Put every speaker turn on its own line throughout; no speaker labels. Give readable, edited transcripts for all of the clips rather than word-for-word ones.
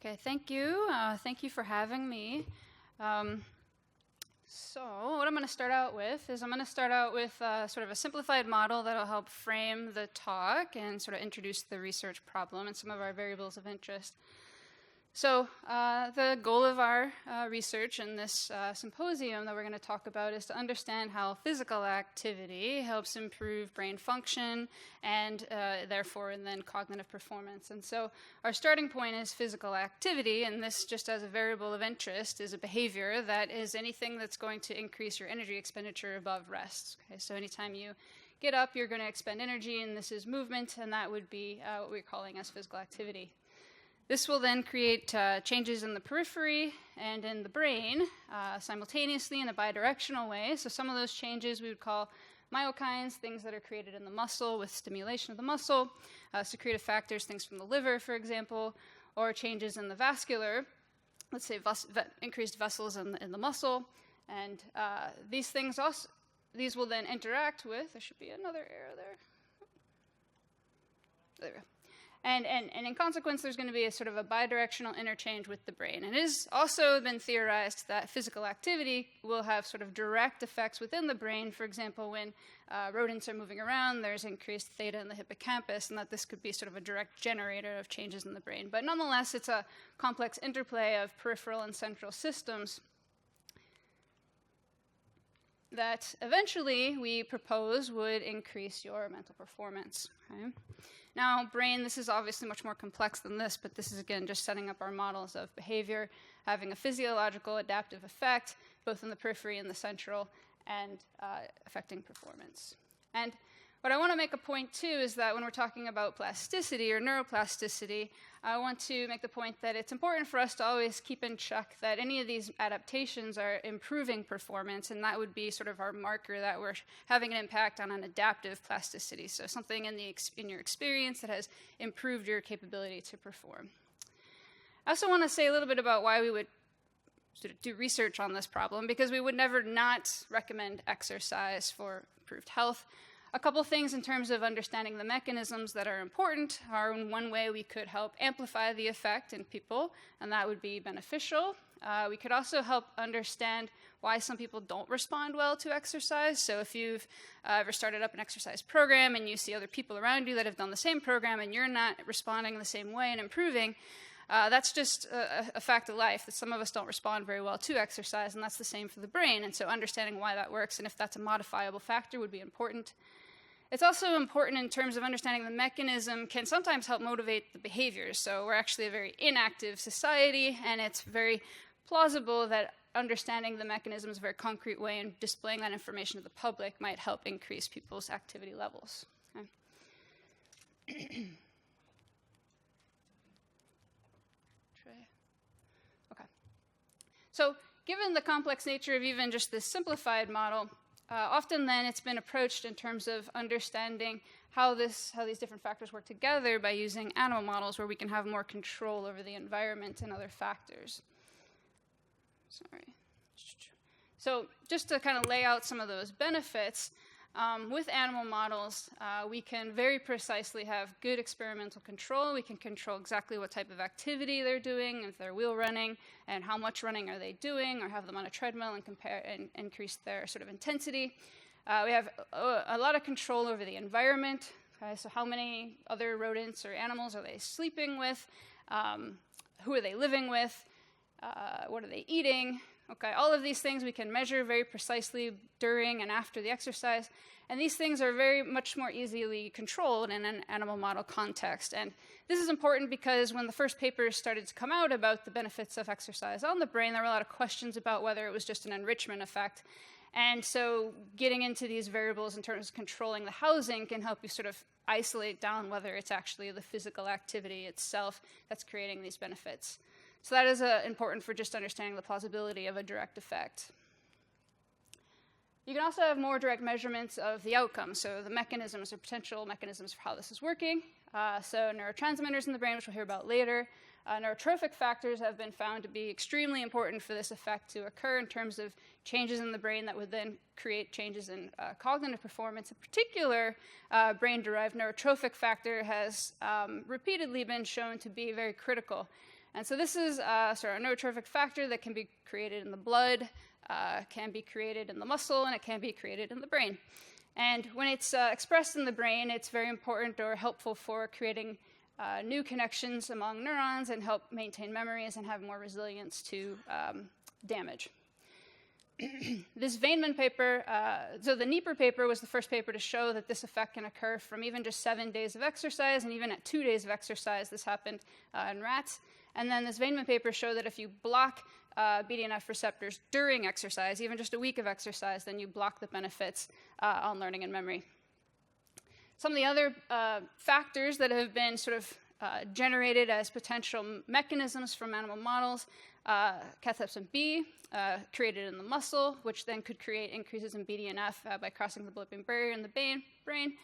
Okay, thank you. Thank you for having me. So what I'm going to start out with is sort of a simplified model that will help frame the talk and sort of introduce the research problem and some of our variables of interest. So the goal of our research in this symposium that we're going to talk about is to understand how physical activity helps improve brain function and therefore and then cognitive performance. And so our starting point is physical activity, and this, just as a variable of interest, is a behavior that is anything that's going to increase your energy expenditure above rest. Okay, so anytime you get up, you're going to expend energy, and this is movement, and that would be what we're calling as physical activity. This will then create changes in the periphery and in the brain simultaneously in a bidirectional way. So some of those changes we would call myokines, things that are created in the muscle with stimulation of the muscle, secretive factors, things from the liver, for example, or changes in the vascular, let's say increased vessels in the muscle. And these things also, these will then interact with, there should be another arrow there. There we go. And in consequence, there's going to be a sort of a bidirectional interchange with the brain. And it has also been theorized that physical activity will have sort of direct effects within the brain. For example, when rodents are moving around, there's increased theta in the hippocampus, and that this could be sort of a direct generator of changes in the brain. But nonetheless, it's a complex interplay of peripheral and central systems that eventually we propose would increase your mental performance. Okay? Now, brain, this is obviously much more complex than this, but this is, again, just setting up our models of behavior, having a physiological adaptive effect, both in the periphery and the central, and affecting performance. And what I want to make a point, too, is that when we're talking about plasticity or neuroplasticity, I want to make the point that it's important for us to always keep in check that any of these adaptations are improving performance, and that would be sort of our marker that we're having an impact on an adaptive plasticity, so something in your experience that has improved your capability to perform. I also want to say a little bit about why we would sort of do research on this problem, because we would never not recommend exercise for improved health. A couple things in terms of understanding the mechanisms that are important are, in one way, we could help amplify the effect in people, and that would be beneficial. We could also help understand why some people don't respond well to exercise. So if you've ever started up an exercise program and you see other people around you that have done the same program and you're not responding the same way and improving, that's just a fact of life, that some of us don't respond very well to exercise, and that's the same for the brain. And so understanding why that works and if that's a modifiable factor would be important. It's also important in terms of understanding the mechanism can sometimes help motivate the behaviors. So we're actually a very inactive society, and it's very plausible that understanding the mechanisms in a very concrete way and displaying that information to the public might help increase people's activity levels. Okay. So given the complex nature of even just this simplified model, often then it's been approached in terms of understanding how these different factors work together by using animal models where we can have more control over the environment and other factors. Sorry. So just to kind of lay out some of those benefits, with animal models, we can very precisely have good experimental control. We can control exactly what type of activity they're doing, if they're wheel running, and how much running are they doing, or have them on a treadmill and compare and increase their sort of intensity. We have a lot of control over the environment. Okay, so how many other rodents or animals are they sleeping with? Who are they living with? What are they eating? Okay, all of these things we can measure very precisely during and after the exercise, and these things are very much more easily controlled in an animal model context. And this is important because when the first papers started to come out about the benefits of exercise on the brain, there were a lot of questions about whether it was just an enrichment effect. And so getting into these variables in terms of controlling the housing can help you sort of isolate down whether it's actually the physical activity itself that's creating these benefits. So that is important for just understanding the plausibility of a direct effect. You can also have more direct measurements of the outcome, so the mechanisms or potential mechanisms for how this is working. So neurotransmitters in the brain, which we'll hear about later. Neurotrophic factors have been found to be extremely important for this effect to occur in terms of changes in the brain that would then create changes in cognitive performance. In particular, brain-derived neurotrophic factor has repeatedly been shown to be very critical. And so this is sort of a neurotrophic factor that can be created in the blood, can be created in the muscle, and it can be created in the brain. And when it's expressed in the brain, it's very important or helpful for creating new connections among neurons and help maintain memories and have more resilience to damage. This Vaneman paper, so the Nieper paper was the first paper to show that this effect can occur from even just 7 days of exercise, and even at 2 days of exercise, this happened in rats. And then this Vaneman paper showed that if you block BDNF receptors during exercise, even just a week of exercise, then you block the benefits on learning and memory. Some of the other factors that have been sort of generated as potential mechanisms from animal models, cathepsin B, created in the muscle, which then could create increases in BDNF by crossing the blood-brain barrier in the brain.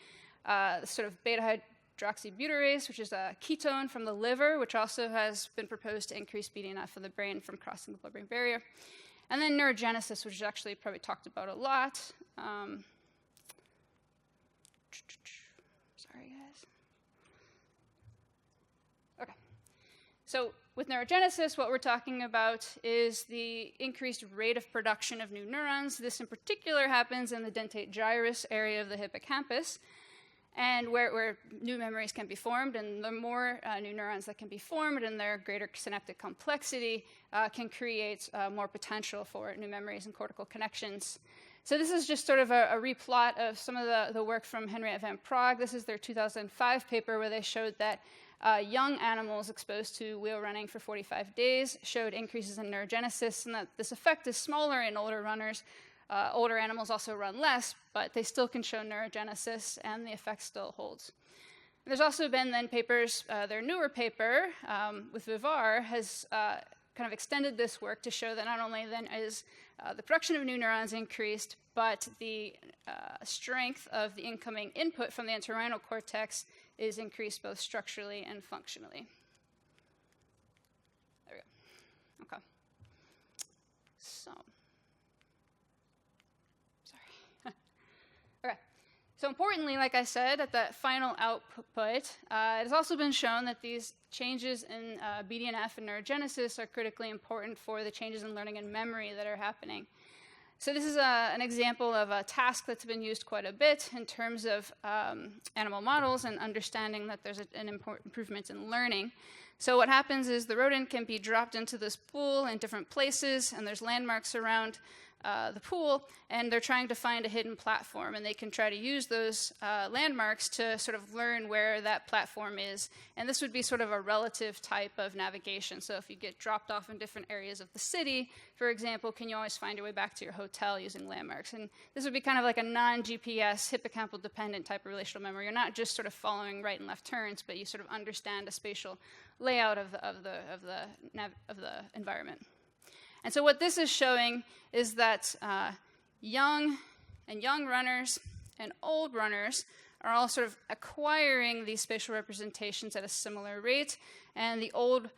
Sort of beta-hydroxybutyrase, which is a ketone from the liver, which also has been proposed to increase BDNF in the brain from crossing the blood-brain barrier. And then neurogenesis, which is actually probably talked about a lot. Sorry, guys. Okay. So with neurogenesis, what we're talking about is the increased rate of production of new neurons. This in particular happens in the dentate gyrus area of the hippocampus, and where new memories can be formed, and the more new neurons that can be formed and their greater synaptic complexity can create more potential for new memories and cortical connections. So this is just sort of a replot of some of the work from Henriette van Praag. This is their 2005 paper where they showed that young animals exposed to wheel running for 45 days showed increases in neurogenesis, and that this effect is smaller in older runners. Older animals also run less, but they still can show neurogenesis, and the effect still holds. There's also been then papers, their newer paper with Vivar has kind of extended this work to show that not only then is the production of new neurons increased, but the strength of the incoming input from the entorhinal cortex is increased both structurally and functionally. There we go. Okay. So, sorry. Okay. So importantly, like I said, at that final output, it has also been shown that these changes in BDNF and neurogenesis are critically important for the changes in learning and memory that are happening. So this is an example of a task that's been used quite a bit in terms of animal models and understanding that there's an important improvement in learning. So what happens is the rodent can be dropped into this pool in different places, and there's landmarks around the pool, and they're trying to find a hidden platform, and they can try to use those landmarks to sort of learn where that platform is. And this would be sort of a relative type of navigation. So if you get dropped off in different areas of the city, for example, can you always find your way back to your hotel using landmarks? And this would be kind of like a non-GPS, hippocampal dependent type of relational memory. You're not just sort of following right and left turns, but you sort of understand a spatial layout of the environment. And so what this is showing is that young runners and old runners are all sort of acquiring these spatial representations at a similar rate, and the old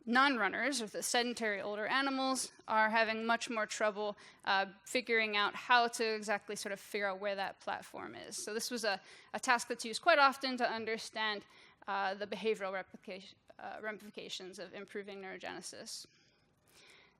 non-runners, or the sedentary older animals, are having much more trouble figuring out how to exactly sort of figure out where that platform is. So this was a task that's used quite often to understand the behavioral ramifications of improving neurogenesis.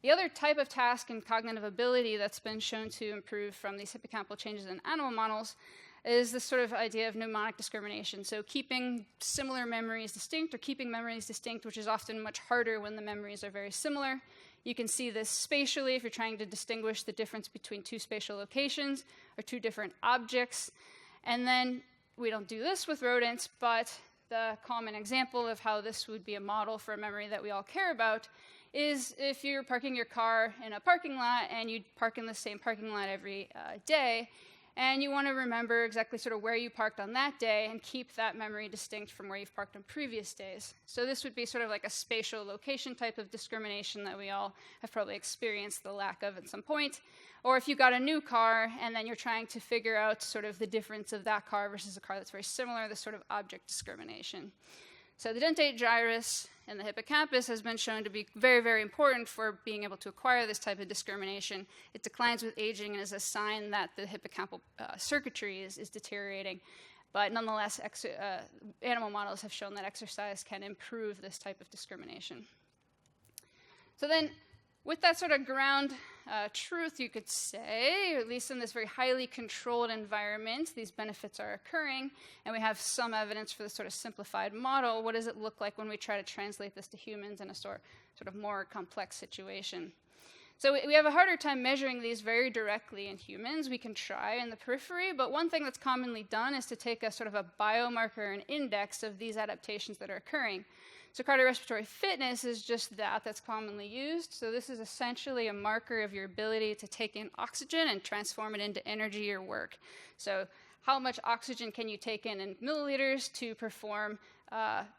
The other type of task and cognitive ability that's been shown to improve from these hippocampal changes in animal models is this sort of idea of mnemonic discrimination. So keeping similar memories distinct, or keeping memories distinct, which is often much harder when the memories are very similar. You can see this spatially if you're trying to distinguish the difference between two spatial locations or two different objects. And then we don't do this with rodents, but the common example of how this would be a model for a memory that we all care about is if you're parking your car in a parking lot and you park in the same parking lot every day, and you want to remember exactly sort of where you parked on that day and keep that memory distinct from where you've parked on previous days. So this would be sort of like a spatial location type of discrimination that we all have probably experienced the lack of at some point. Or if you got a new car and then you're trying to figure out sort of the difference of that car versus a car that's very similar, this sort of object discrimination. So the dentate gyrus and the hippocampus has been shown to be very, very important for being able to acquire this type of discrimination. It declines with aging and is a sign that the hippocampal circuitry is deteriorating. but nonetheless, animal models have shown that exercise can improve this type of discrimination. So then, with that sort of ground truth, you could say, or at least in this very highly controlled environment, these benefits are occurring, and we have some evidence for this sort of simplified model. What does it look like when we try to translate this to humans in a sort of more complex situation? So we have a harder time measuring these very directly in humans. We can try in the periphery, but one thing that's commonly done is to take a sort of a biomarker and index of these adaptations that are occurring. So cardiorespiratory fitness is just that's commonly used. So this is essentially a marker of your ability to take in oxygen and transform it into energy or work. So how much oxygen can you take in milliliters to perform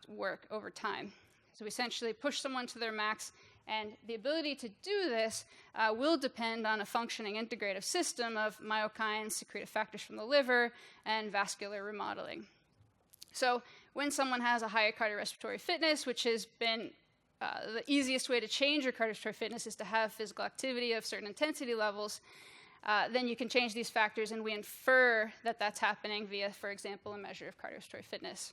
work over time? So we essentially push someone to their max, and the ability to do this will depend on a functioning integrative system of myokines, secretive factors from the liver, and vascular remodeling. So when someone has a higher cardiorespiratory fitness, which has been the easiest way to change your cardiorespiratory fitness is to have physical activity of certain intensity levels, then you can change these factors, and we infer that that's happening via, for example, a measure of cardiorespiratory fitness.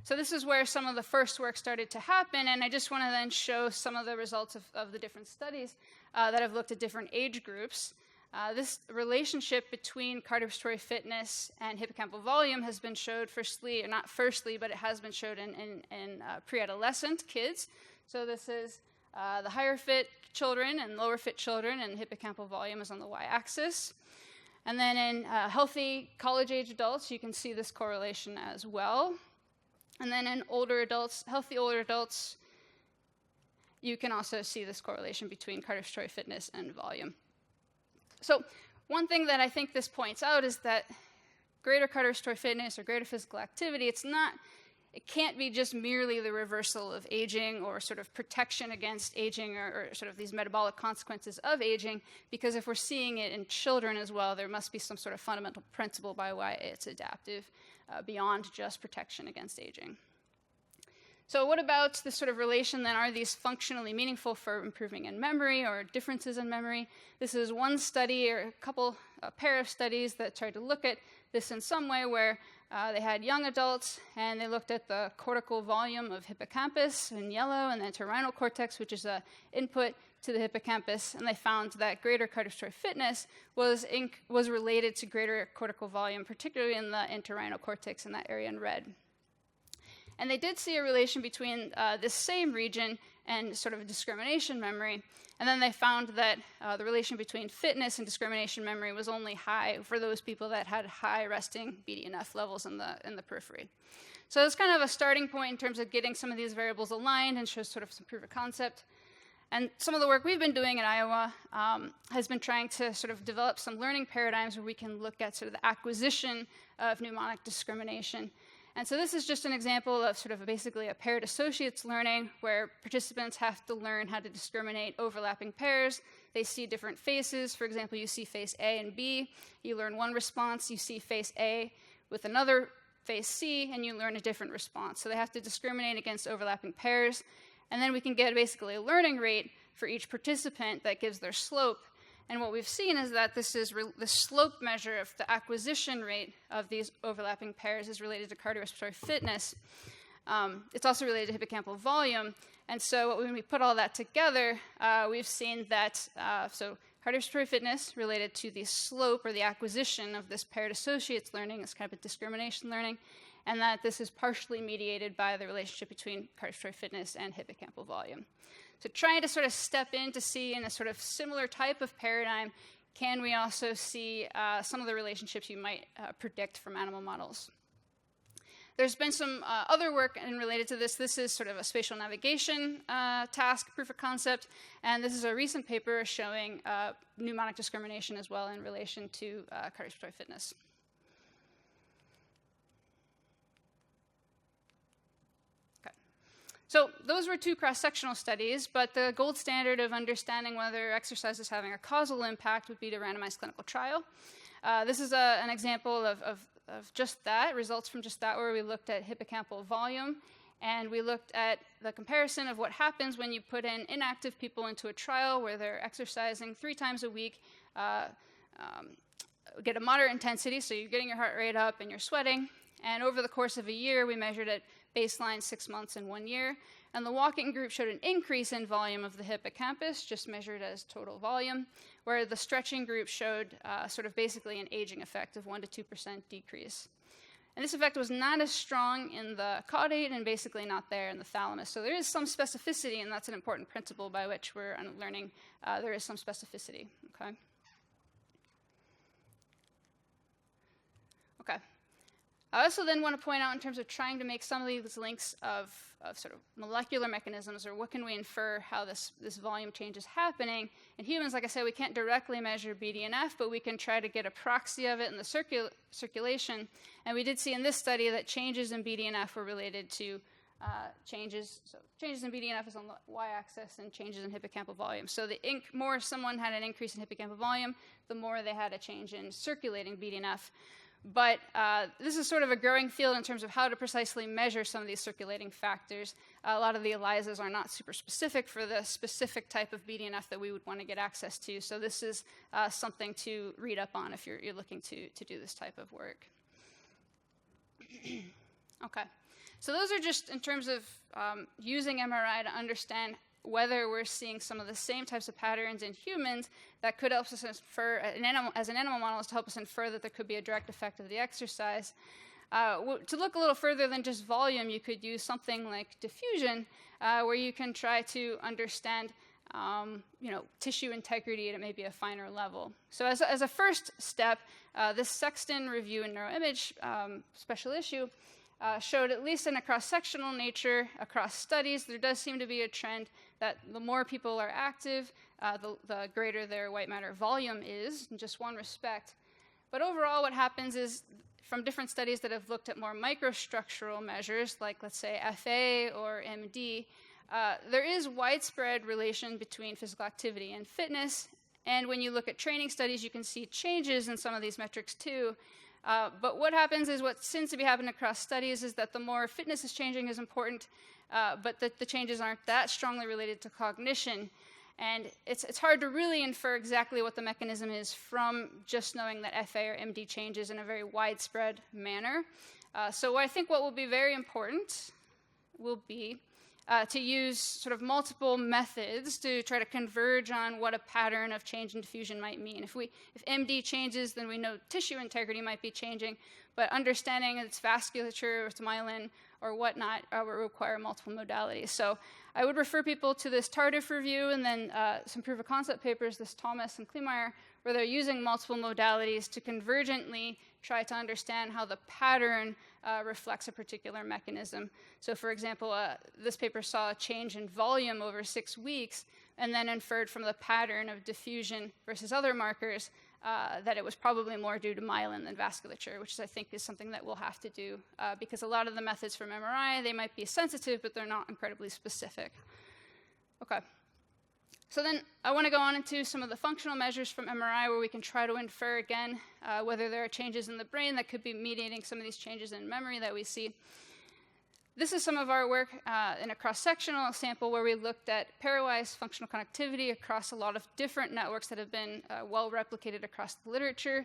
So this is where some of the first work started to happen, and I just want to then show some of the results of the different studies that have looked at different age groups. This relationship between cardiorespiratory fitness and hippocampal volume has been showed but it has been showed in pre-adolescent kids. So this is the higher fit children and lower fit children, and hippocampal volume is on the y-axis. And then in healthy college-age adults, you can see this correlation as well. And then in older adults, healthy older adults, you can also see this correlation between cardiorespiratory fitness and volume. So one thing that I think this points out is that greater cardiorespiratory fitness or greater physical activity, it can't be just merely the reversal of aging or sort of protection against aging or sort of these metabolic consequences of aging, because if we're seeing it in children as well, there must be some sort of fundamental principle by why it's adaptive beyond just protection against aging. So what about this sort of relation then? Are these functionally meaningful for improving in memory or differences in memory? This is one study or a pair of studies that tried to look at this in some way, where they had young adults and they looked at the cortical volume of hippocampus in yellow and the entorhinal cortex, which is an input to the hippocampus, and they found that greater cardiorespiratory fitness was related to greater cortical volume, particularly in the entorhinal cortex in that area in red. And they did see a relation between this same region and sort of discrimination memory. And then they found that the relation between fitness and discrimination memory was only high for those people that had high resting BDNF levels in the periphery. So it's kind of a starting point in terms of getting some of these variables aligned and shows sort of some proof of concept. And some of the work we've been doing at Iowa has been trying to sort of develop some learning paradigms where we can look at sort of the acquisition of mnemonic discrimination. And so this is just an example of sort of basically a paired associates learning, where participants have to learn how to discriminate overlapping pairs. They see different faces. For example, you see face A and B. You learn one response. You see face A with another face C, and you learn a different response. So they have to discriminate against overlapping pairs. And then we can get basically a learning rate for each participant that gives their slope. And what we've seen is that this is the slope measure of the acquisition rate of these overlapping pairs is related to cardiorespiratory fitness. It's also related to hippocampal volume. And so when we put all that together, we've seen that so cardiorespiratory fitness related to the slope or the acquisition of this paired associates learning, this kind of a discrimination learning, and that this is partially mediated by the relationship between cardiorespiratory fitness and hippocampal volume. So trying to sort of step in to see in a sort of similar type of paradigm, can we also see some of the relationships you might predict from animal models? There's been some other work related to this. This is sort of a spatial navigation task, proof of concept, and this is a recent paper showing mnemonic discrimination as well in relation to cardiorespiratory fitness. So those were two cross-sectional studies, but the gold standard of understanding whether exercise is having a causal impact would be to randomized clinical trial. This is an example of just that, results from just that, where we looked at hippocampal volume, and we looked at the comparison of what happens when you put in inactive people into a trial where they're exercising 3 times a week, get a moderate intensity, so you're getting your heart rate up and you're sweating, And over the course of a year, we measured at baseline 6 months and 1 year. And the walking group showed an increase in volume of the hippocampus, just measured as total volume, where the stretching group showed sort of basically an aging effect of 1 to 2% decrease. And this effect was not as strong in the caudate and basically not there in the thalamus. So there is some specificity, and that's an important principle by which we're learning there is some specificity. Okay. Okay. I also then want to point out in terms of trying to make some of these links of sort of molecular mechanisms, or what can we infer how this volume change is happening. In humans, like I said, we can't directly measure BDNF, but we can try to get a proxy of it in the circulation. And we did see in this study that changes in BDNF were related to changes in BDNF is on the y-axis and changes in hippocampal volume. So the more someone had an increase in hippocampal volume, the more they had a change in circulating BDNF. But this is sort of a growing field in terms of how to precisely measure some of these circulating factors. A lot of the ELISAs are not super specific for the specific type of BDNF that we would want to get access to. So this is something to read up on if you're looking to do this type of work. Okay. So those are just in terms of using MRI to understand whether we're seeing some of the same types of patterns in humans that could help us infer, as an animal model, is to help us infer that there could be a direct effect of the exercise. To look a little further than just volume, you could use something like diffusion, where you can try to understand tissue integrity at maybe a finer level. So as a first step, this Sexton review in Neuroimage special issue showed, at least in a cross-sectional nature, across studies, there does seem to be a trend that the more people are active, the greater their white matter volume is, in just one respect. But overall, what happens is, from different studies that have looked at more microstructural measures, like, let's say, FA or MD, there is widespread relation between physical activity and fitness. And when you look at training studies, you can see changes in some of these metrics, too. But what happens is, what seems to be happening across studies is that the more fitness is changing is important, but that the changes aren't that strongly related to cognition. And it's hard to really infer exactly what the mechanism is from just knowing that FA or MD changes in a very widespread manner. So I think what will be very important will be to use sort of multiple methods to try to converge on what a pattern of change in diffusion might mean. If MD changes, then we know tissue integrity might be changing, but understanding its vasculature, its myelin, or whatnot will require multiple modalities. So I would refer people to this Tardif review and then some proof of concept papers, this Thomas and Kleemeyer, where they're using multiple modalities to convergently try to understand how the pattern reflects a particular mechanism. So for example, this paper saw a change in volume over 6 weeks and then inferred from the pattern of diffusion versus other markers that it was probably more due to myelin than vasculature, which I think is something that we'll have to do because a lot of the methods from MRI, they might be sensitive, but they're not incredibly specific. Okay. So then I want to go on into some of the functional measures from MRI where we can try to infer, again, whether there are changes in the brain that could be mediating some of these changes in memory that we see. This is some of our work in a cross-sectional sample where we looked at pairwise functional connectivity across a lot of different networks that have been well replicated across the literature.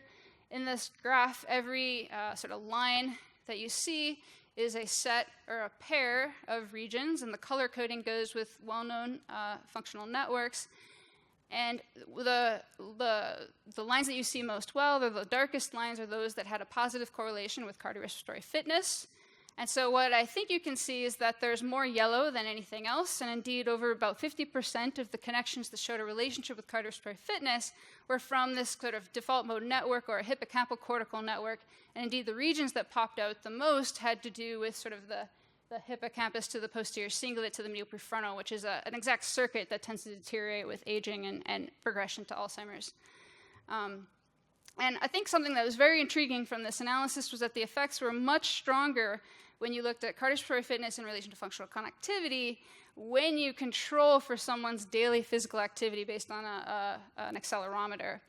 In this graph, every sort of line that you see is a set or a pair of regions, and the color coding goes with well-known functional networks. And the lines that you see most well, the darkest lines, are those that had a positive correlation with cardiorespiratory fitness. And so what I think you can see is that there's more yellow than anything else, and indeed over about 50% of the connections that showed a relationship with cardiorespiratory fitness were from this sort of default mode network or a hippocampal cortical network, and indeed the regions that popped out the most had to do with sort of the hippocampus to the posterior cingulate to the medial prefrontal, which is an exact circuit that tends to deteriorate with aging and progression to Alzheimer's. And I think something that was very intriguing from this analysis was that the effects were much stronger when you looked at cardiorespiratory fitness in relation to functional connectivity when you control for someone's daily physical activity based on an accelerometer.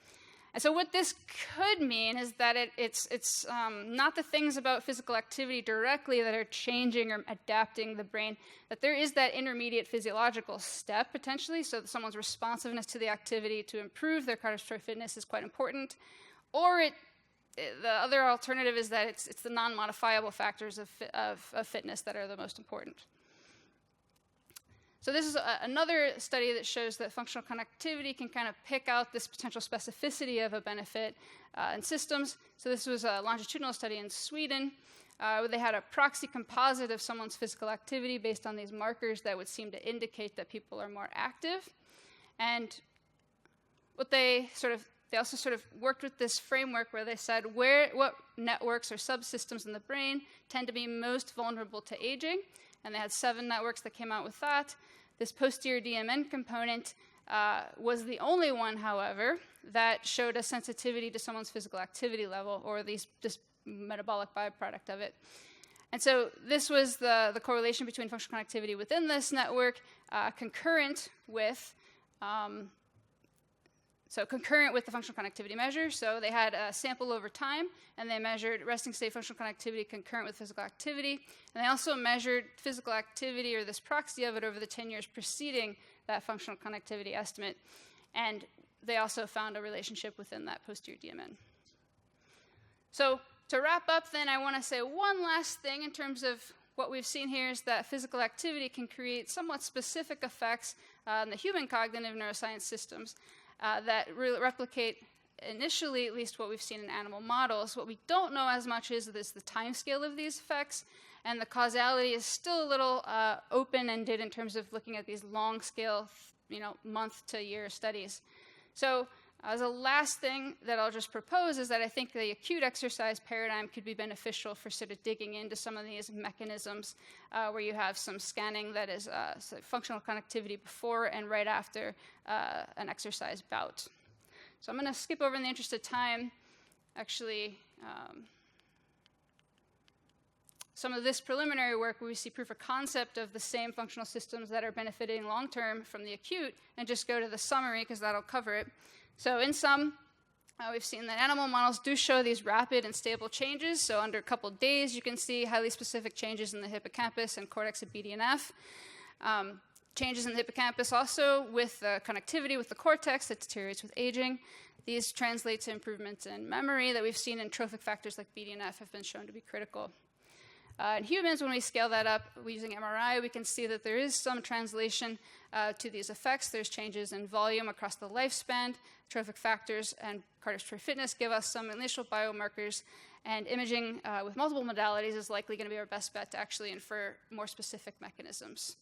And so what this could mean is that it's not the things about physical activity directly that are changing or adapting the brain, that there is that intermediate physiological step potentially, so that someone's responsiveness to the activity to improve their cardiorespiratory fitness is quite important. Or the other alternative is that it's the non-modifiable factors of fitness that are the most important. So this is another study that shows that functional connectivity can kind of pick out this potential specificity of a benefit in systems. So this was a longitudinal study in Sweden where they had a proxy composite of someone's physical activity based on these markers that would seem to indicate that people are more active. And what they also sort of worked with this framework where they said what networks or subsystems in the brain tend to be most vulnerable to aging. And they had 7 networks that came out with that. This posterior DMN component was the only one, however, that showed a sensitivity to someone's physical activity level, or this metabolic byproduct of it. And so this was the correlation between functional connectivity within this network, concurrent with the functional connectivity measure. So they had a sample over time, and they measured resting state functional connectivity concurrent with physical activity. And they also measured physical activity, or this proxy of it, over the 10 years preceding that functional connectivity estimate. And they also found a relationship within that posterior DMN. So to wrap up then, I want to say one last thing in terms of what we've seen here is that physical activity can create somewhat specific effects on the human cognitive neuroscience systems that replicate, initially at least, what we've seen in animal models. What we don't know as much is the time scale of these effects, and the causality is still a little open-ended in terms of looking at these long-scale, month-to-year studies. So as a last thing that I'll just propose is that I think the acute exercise paradigm could be beneficial for sort of digging into some of these mechanisms where you have some scanning that is functional connectivity before and right after an exercise bout. So I'm going to skip over in the interest of time, actually, some of this preliminary work where we see proof of concept of the same functional systems that are benefiting long-term from the acute, and just go to the summary because that'll cover it. So in sum, we've seen that animal models do show these rapid and stable changes. So under a couple of days, you can see highly specific changes in the hippocampus and cortex of BDNF. Changes in the hippocampus also with connectivity with the cortex that deteriorates with aging. These translate to improvements in memory that we've seen in trophic factors like BDNF have been shown to be critical. In humans, when we scale that up using MRI, we can see that there is some translation to these effects. There's changes in volume across the lifespan. Trophic factors and cardiorespiratory fitness give us some initial biomarkers, and imaging with multiple modalities is likely going to be our best bet to actually infer more specific mechanisms.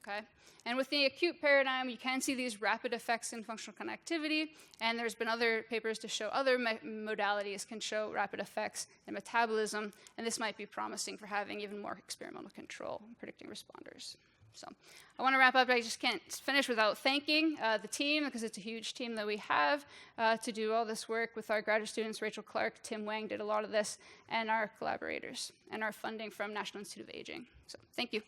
Okay? And with the acute paradigm, you can see these rapid effects in functional connectivity, and there's been other papers to show other modalities can show rapid effects in metabolism, and this might be promising for having even more experimental control in predicting responders. So I want to wrap up, but I just can't finish without thanking the team, because it's a huge team that we have to do all this work with our graduate students. Rachel Clark, Tim Wang did a lot of this, and our collaborators, and our funding from National Institute of Aging. So thank you.